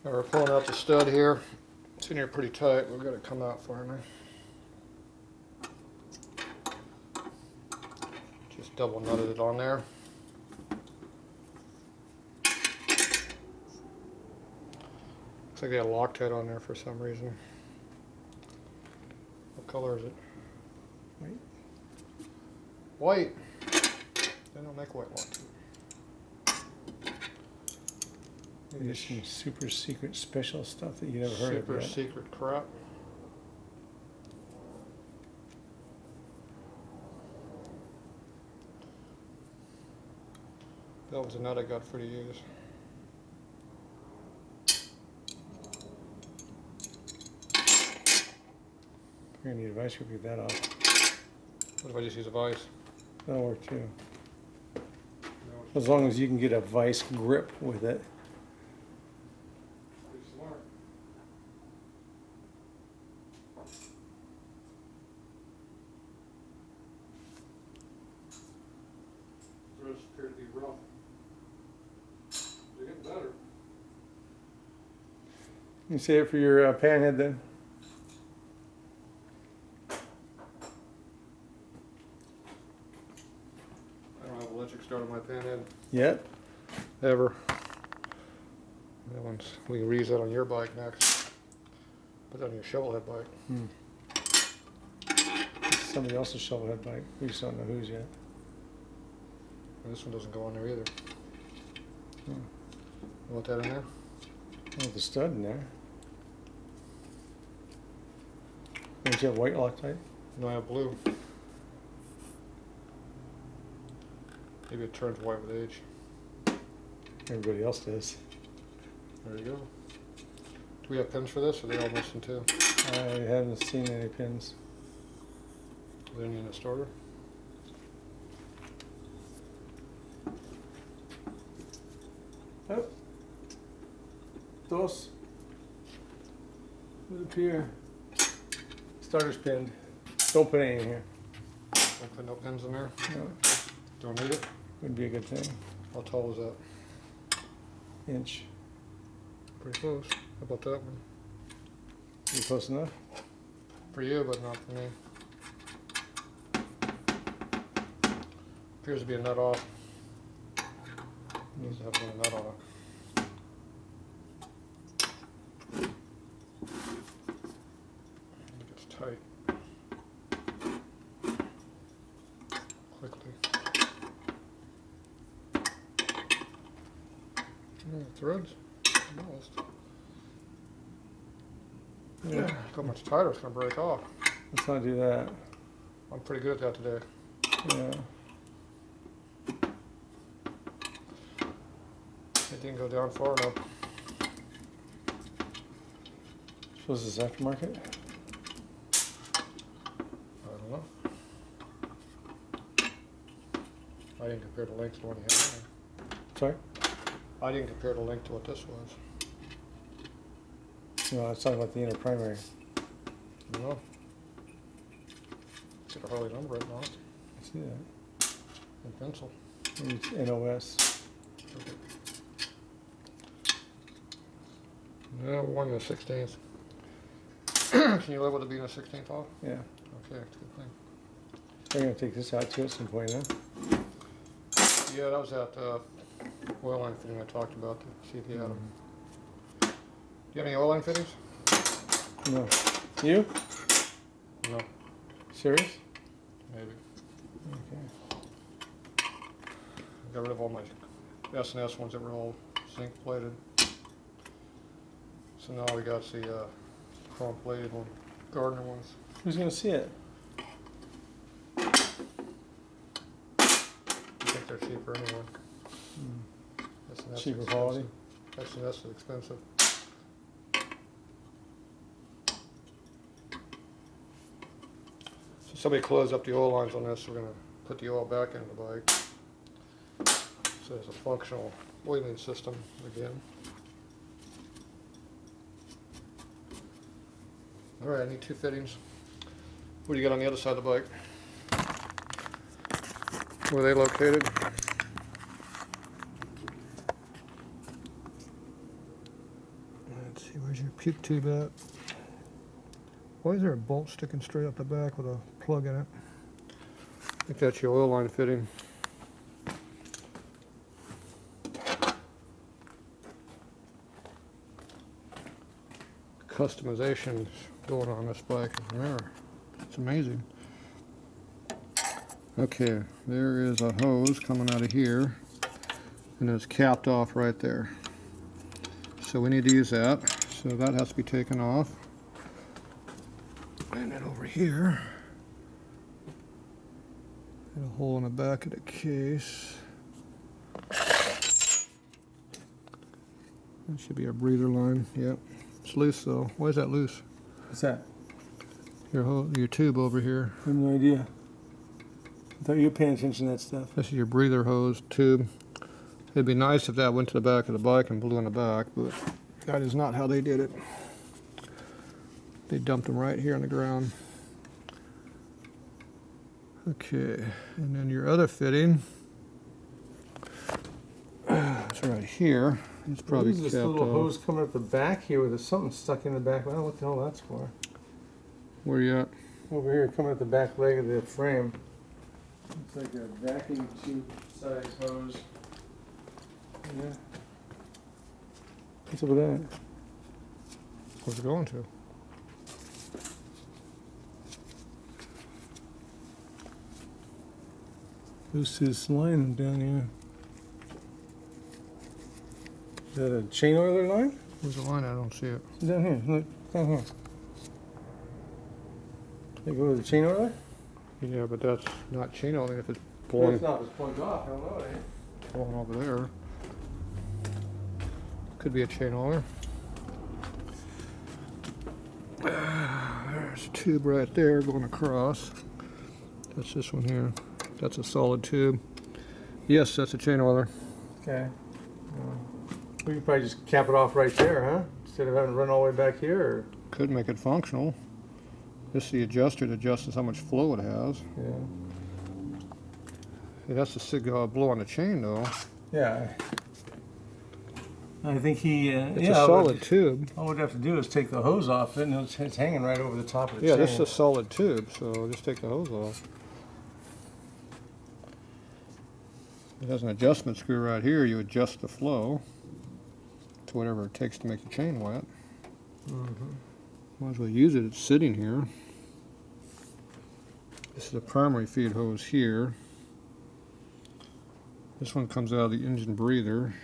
Now we're pulling out the stud here. It's in here pretty tight. We've got it come out finally. Just double nutted it on there. Looks like they had Loctite on there for some reason. What color is it? White. White. They don't make white Loctite. Maybe some super secret special stuff that you never heard of Super yet. secret crap. That was a nut I got for to use. You're gonna need a vice grip to get that off. What if I just use a vise? That'll work too. No, As long as you can get a vice grip with it. pretty smart. Threads appear to be rough. They're getting better. You save it for your panhead then? I don't have electric start on my panhead Yet? ever. That one's, we can reuse that on your bike next. Put that on your shovelhead bike. It's somebody else's shovelhead bike. We just don't know whose yet. And this one doesn't go on there either. Hmm. You want that in there? Oh, the stud in there. Don't you have white Loctite? No, I have blue. Maybe it turns white with age. Everybody else does. There you go. Do we have pins for this, or are they all missing too? I haven't seen any pins. Are they in the starter? Oh. Dos. Would appear. Starter's pinned. Don't put any in here. Don't put no pins in there? No. Don't need it? Would be a good thing. How tall is that? Inch. Pretty close. How about that one? You close enough? For you, but not for me. Appears to be a nut off. Needs to have a nut on it. I think it's tight. Quickly. Threads? Almost. Yeah. Got much tighter, it's going to break off. Let's not do that. I'm pretty good at that today. Yeah. It didn't go down far enough. Suppose it's aftermarket? I don't know. I didn't compare the length to what he had. Sorry? I didn't compare the length to what this was. No, I was talking about the inner primary. No. Get a Harley number right now I see that. in pencil. Maybe it's NOS. Okay. No, we're in the 16th. Can you live with it being a 16th off? Yeah. Okay, that's a good thing. We're going to take this out too at some point, huh? Yeah, that was that oil line fitting I talked about to see if you had them. Do you have any oil line fittings? No. You? No, Serious? maybe. Okay. I got rid of all my S&S ones that were all zinc plated. So now we got the chrome plated one, Gardner ones. Who's going to see it? I think they're cheaper anyway. S&S is Cheaper quality? expensive. S&S is expensive. So somebody closed up the oil lines on this. We're going to put the oil back into the bike. So there's a functional oiling system again. All right, I need two fittings. What do you got on the other side of the bike? Where are they located? Let's see, where's your puke tube at? Why is there a bolt sticking straight up the back with a plug in it? I think that's your oil line fitting. Customization going on this bike is rare. It's amazing. Okay, there is a hose coming out of here, and it's capped off right there. So we need to use that. So that has to be taken off. And then over here, got a hole in the back of the case. That should be a breather line. Yep, it's loose though. Why is that loose? What's that? Your tube over here. I have no idea. I thought you were paying attention to that stuff. This is your breather hose tube. It'd be nice if that went to the back of the bike and blew in the back, but that is not how they did it. They dumped them right here on the ground. Okay, and then your other fitting is right here. It's probably There's this capped little off. hose coming up the back here with something stuck in the back. I don't know what the hell that's for. Where you at? Over here, coming up the back leg of the frame. It's like a vacuum tube size hose. Yeah. What's up with that? Where's it going to? Loose this line down here. Is that a chain oiler line? Where's the line? I don't see it. It's down here. Look, down here. They go with the chain oiler? Yeah, but that's not chain oiling if it's Well, blowing, it's not. It's plugged off. I don't know. It ain't. blowing over there. Could be a chain oiler. There's a tube right there going across. That's this one here. That's a solid tube. Yes, that's a chain oiler. Okay. We could probably just cap it off right there, huh? Instead of having to run all the way back here. Or... Could make it functional. This is the adjuster that adjusts how much flow it has. Yeah. It has to blow on the chain though. Yeah. I think he. It's a solid tube. All we'd have to do is take the hose off it, and it's hanging right over the top of the Yeah, chain. this is a solid tube, so just take the hose off. It has an adjustment screw right here. You adjust the flow to whatever it takes to make the chain wet. Might as well use it. It's sitting here. This is the primary feed hose here. This one comes out of the engine breather.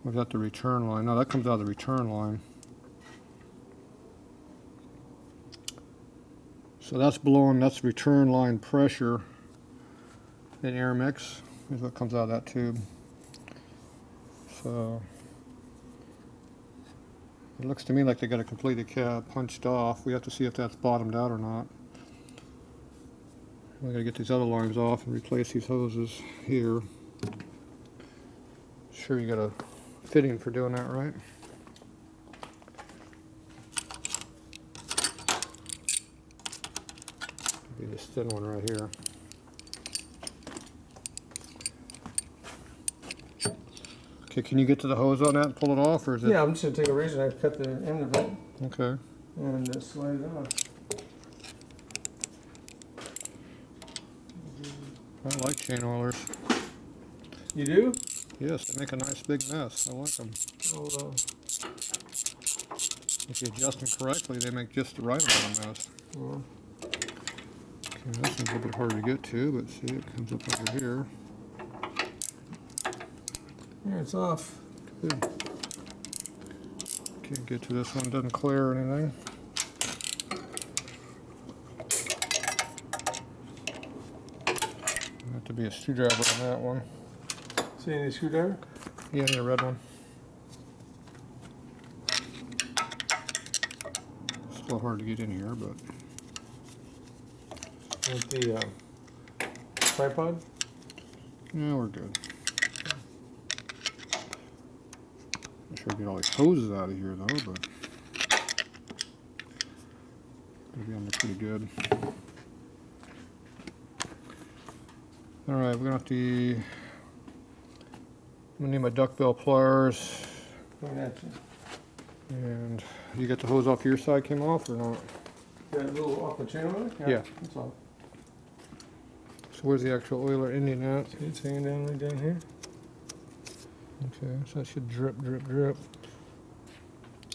We've got the return line. No, that comes out of the return line. So that's blowing, that's return line pressure and air mix is what comes out of that tube. So it looks to me like they got a completely punched off. We have to see if that's bottomed out or not. We gotta get these other lines off and replace these hoses here. Sure, you got a fitting for doing that, right? Be this thin one right here. Okay, can you get to the hose on that and pull it off, or is it? Yeah, I'm just gonna take a razor and cut the end of it Okay. and slide it off. I like chain oilers. You do? Yes, they make a nice big mess. I like them. I'll, If you adjust them correctly, they make just the right amount of mess. well, Okay, this one's a little bit harder to get to, but see, it comes up over here. here, it's off. Good. Can't get to this one, doesn't clear or anything. Have to be a screwdriver on that one. See any screwdriver? Yeah, I need a red one. Still hard to get in here, but With the tripod? yeah, we're good. I'm sure get all these hoses out of here though, but gonna be on there pretty good. All right, we're gonna have to. I'm gonna need my duckbill pliers. Right at you. And you get the hose off your side came off or not? Got a little off the channel? Yeah. That's all. So where's the actual oiler ending at? See, it's hanging down right down here. Okay, so that should drip, drip, drip.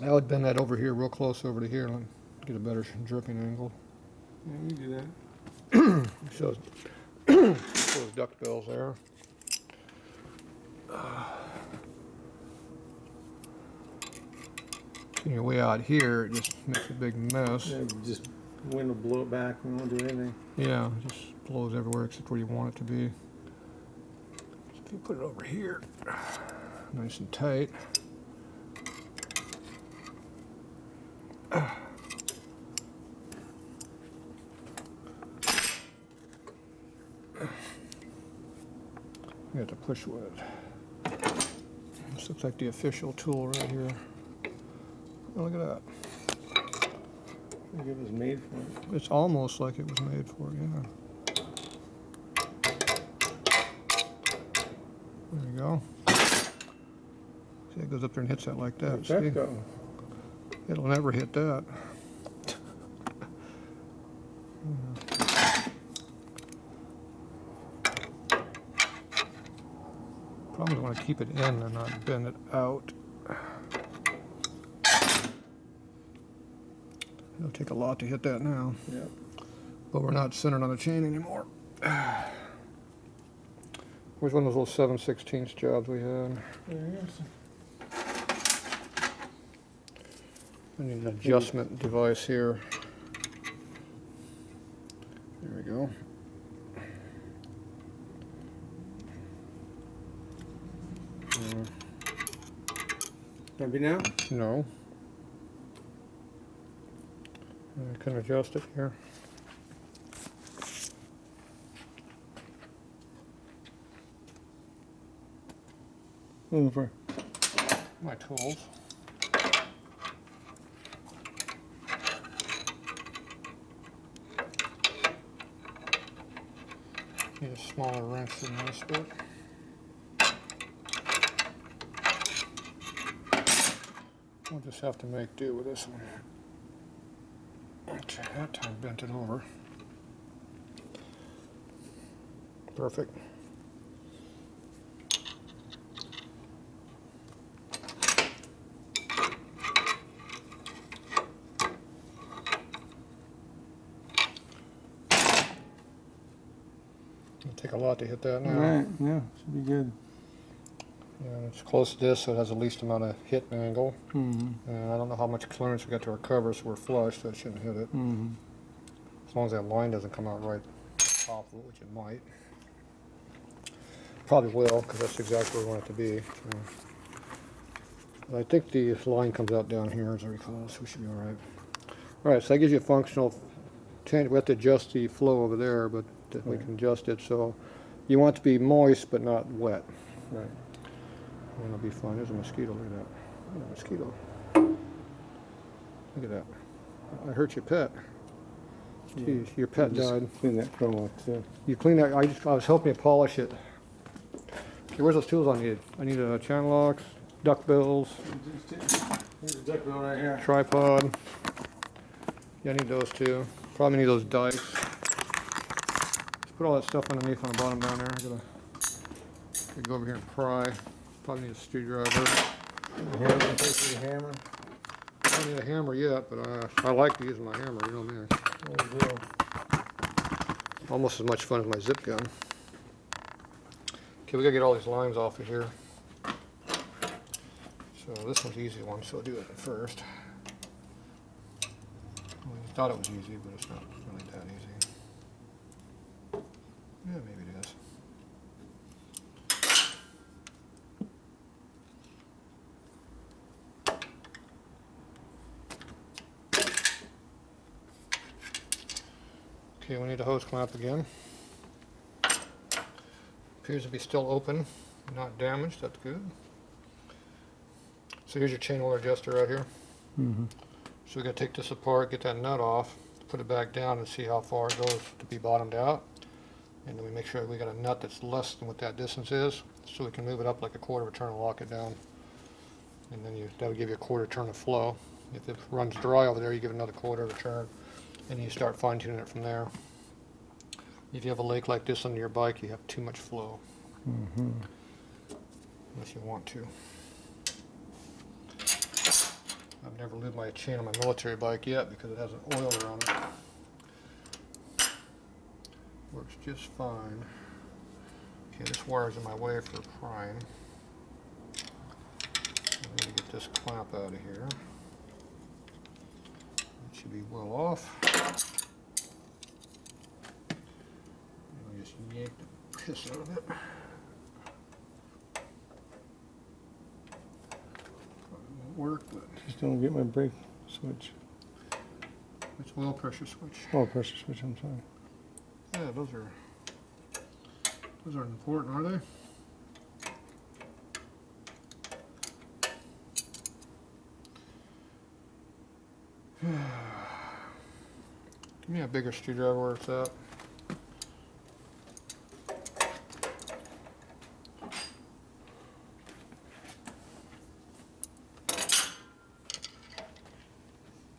I would bend that over here, real close over to here, and get a better dripping angle. Yeah, we can do that. Shows those duck bills there. On your way out here, it just makes a big mess. Yeah, just wind will blow it back. We won't do anything. Yeah, it just blows everywhere except where you want it to be. So if you put it over here, nice and tight. You have to push with it. This looks like the official tool right here. Oh, look at that. I think it was made for it. It's almost like it was made for it, yeah. There you go. See, it goes up there and hits that like that. See? Perfecto. It'll never hit that. Probably want to keep it in and not bend it out. It'll take a lot to hit that now. Yep. But we're not centered on the chain anymore. Where's one of those little 7/16 jobs we had? There it is. I need an adjustment device here. There we go. Maybe now? No. I can adjust it here. Over. My tools. Need a smaller wrench than this, but we'll just have to make do with this one. Okay, that time bent it over. Perfect. It'll take a lot to hit that now. All right, yeah, should be good. Yeah, it's close to this, so it has the least amount of hit angle. Mm-hmm. And I don't know how much clearance we got to our cover, so we're flush, so it shouldn't hit it. Mm-hmm. As long as that line doesn't come out right off of it, which it might. Probably will, because that's exactly where we want it to be. So. But I think the line comes out down here, as I recall, so we should be all right. All right, so that gives you a functional. We have to adjust the flow over there, but we can adjust it so you want it to be moist but not wet. Right. And it'll be fine. There's a mosquito. Look at that. Oh, a mosquito. Look at that. I hurt your pet. Jeez, your pet died. Clean that chrome off too. You clean that. I was helping you polish it. Okay, where's those tools I need? I need a channel locks, duck bills, Here's a duck bill right here. tripod. Yeah, I need those too. Probably need those dice. Let's put all that stuff underneath on the bottom down there. Gotta go over here and pry. Probably need a screwdriver. Hammer, take the hammer. I don't need a hammer yet, but I like to use my hammer, you know me. There we go. Almost as much fun as my zip gun. Okay, we gotta get all these lines off of here. So this one's the easy one, so I'll do it first. Well, I thought it was easy, but it's not really that easy. Yeah, maybe it is. Okay, we need a hose clamp again. Appears to be still open, not damaged, that's good. So here's your chain oiler adjuster right here. Mm-hmm. So we gotta take this apart, get that nut off, put it back down and see how far it goes to be bottomed out. And then we make sure we got a nut that's less than what that distance is, so we can move it up like a quarter of a turn and lock it down. and then that'll give you a quarter turn of flow. If it runs dry over there, you give it another quarter of a turn, and you start fine tuning it from there. If you have a lake like this on your bike, you have too much flow, unless you want to. I've never lubed my chain on my military bike yet because it has an oiler on it. Works just fine. Okay, this wire's in my way for prime. I'm going to get this clamp out of here. It should be well off. And I'll just yank the piss out of it. Probably won't work, but Just don't get my brake switch. it's oil pressure switch. Oh, pressure switch, I'm sorry. Yeah, those are important, are they? Give me a bigger screwdriver where it's at.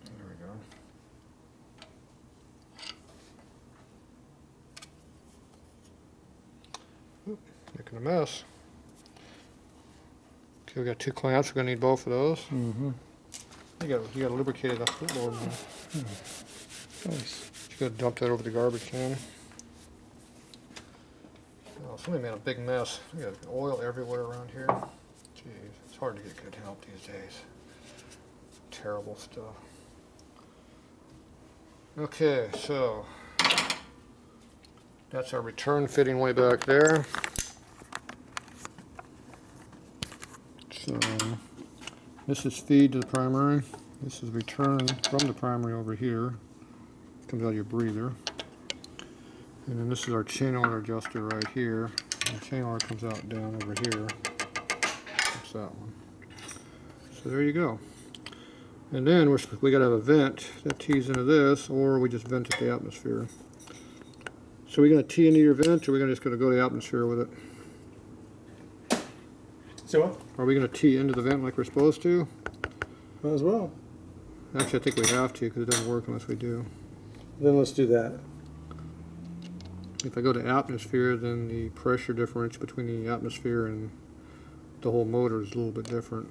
There we go. Oop, making a mess. Okay, we got 2 clamps. We're gonna need both of those. You got lubricated the footboard now. Nice. You gotta dump that over the garbage can. Oh, somebody made a big mess. We got oil everywhere around here. Jeez, it's hard to get good help these days. Terrible stuff. Okay, so that's our return fitting way back there. So this is feed to the primary. This is return from the primary over here. It comes out of your breather. And then this is our chain oiler adjuster right here. And the chain oiler comes out down over here. That's that one. So there you go. And then we got to have a vent that tees into this, or we just vent at the atmosphere. So we're going to tee into your vent, or we're just going to go to the atmosphere with it? So what? Are we going to tee into the vent like we're supposed to? Might as well. Actually, I think we have to because it doesn't work unless we do. Then let's do that. If I go to atmosphere, then the pressure difference between the atmosphere and the whole motor is a little bit different.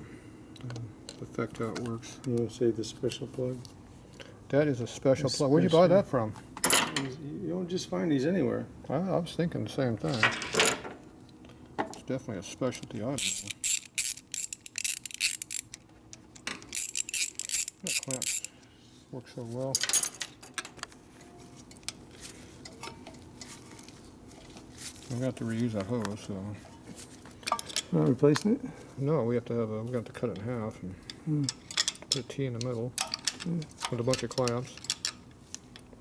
Affect how it works. You want to save the special plug? That is a special plug. Where'd you buy that from? You don't just find these anywhere. I was thinking the same thing. It's definitely a specialty item. That clamp works so well. I'm gonna have to reuse that hose, so. Not replacing it? No, we're gonna have to cut it in half and put a T in the middle with a bunch of clamps.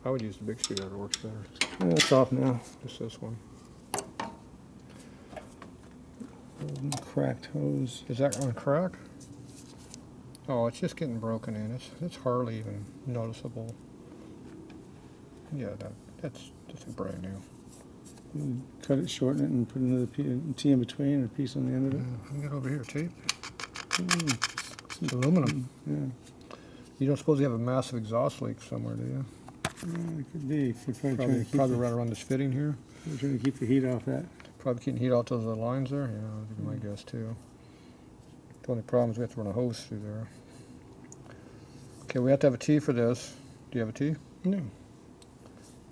I would use the big screwdriver, works better. Yeah, it's off now. Just this one. Cracked hose. Is that on crack? Oh, it's just getting broken in. It's hardly even noticeable. Yeah, that's brand new. You cut it, shorten it, and put another T in between, and a piece on the end of it. Let me get over here, tape. Some Aluminum. Yeah. You don't suppose you have a massive exhaust leak somewhere, do you? Yeah, it could be. We're Probably right around this fitting here. We're trying to keep the heat off that. Probably keeping heat out those lines there. Yeah, that'd be my guess too. The only problem is we have to run a hose through there. Okay, we have to have a T for this. Do you have a T? No.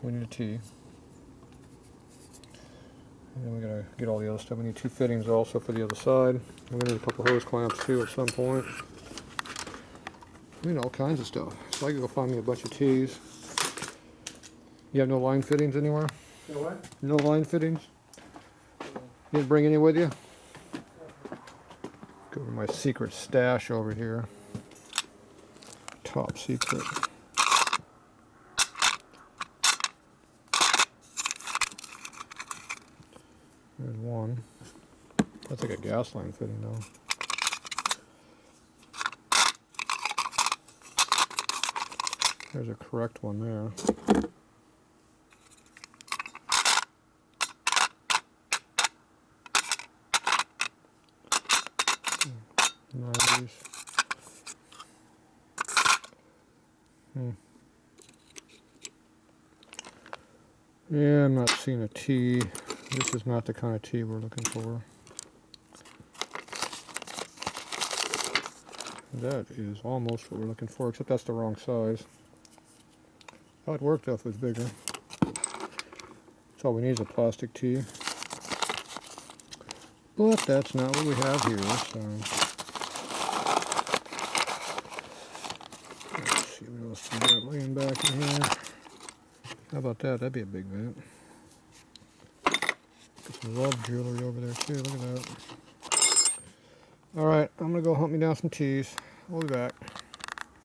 We need a T. And then we gotta get all the other stuff. We need 2 fittings also for the other side. We're gonna need a couple hose clamps too at some point. We need all kinds of stuff. So I can go find me a bunch of T's. You have no line fittings anywhere? You know what? No line fittings? You didn't bring any with you? Go to my secret stash over here. Top secret. There's one. That's like a gas line fitting though. There's a correct one there. these. Yeah, I'm not seeing a T. This is not the kind of T we're looking for. That is almost what we're looking for, except that's the wrong size. That would work though if it was bigger. That's all we need is a plastic T. But that's not what we have here, so... Let's see what else we got laying back in here. How about that? That'd be a big bit. Got some love jewelry over there too, look at that. Alright, I'm gonna go hunt me down some tees. We'll be back.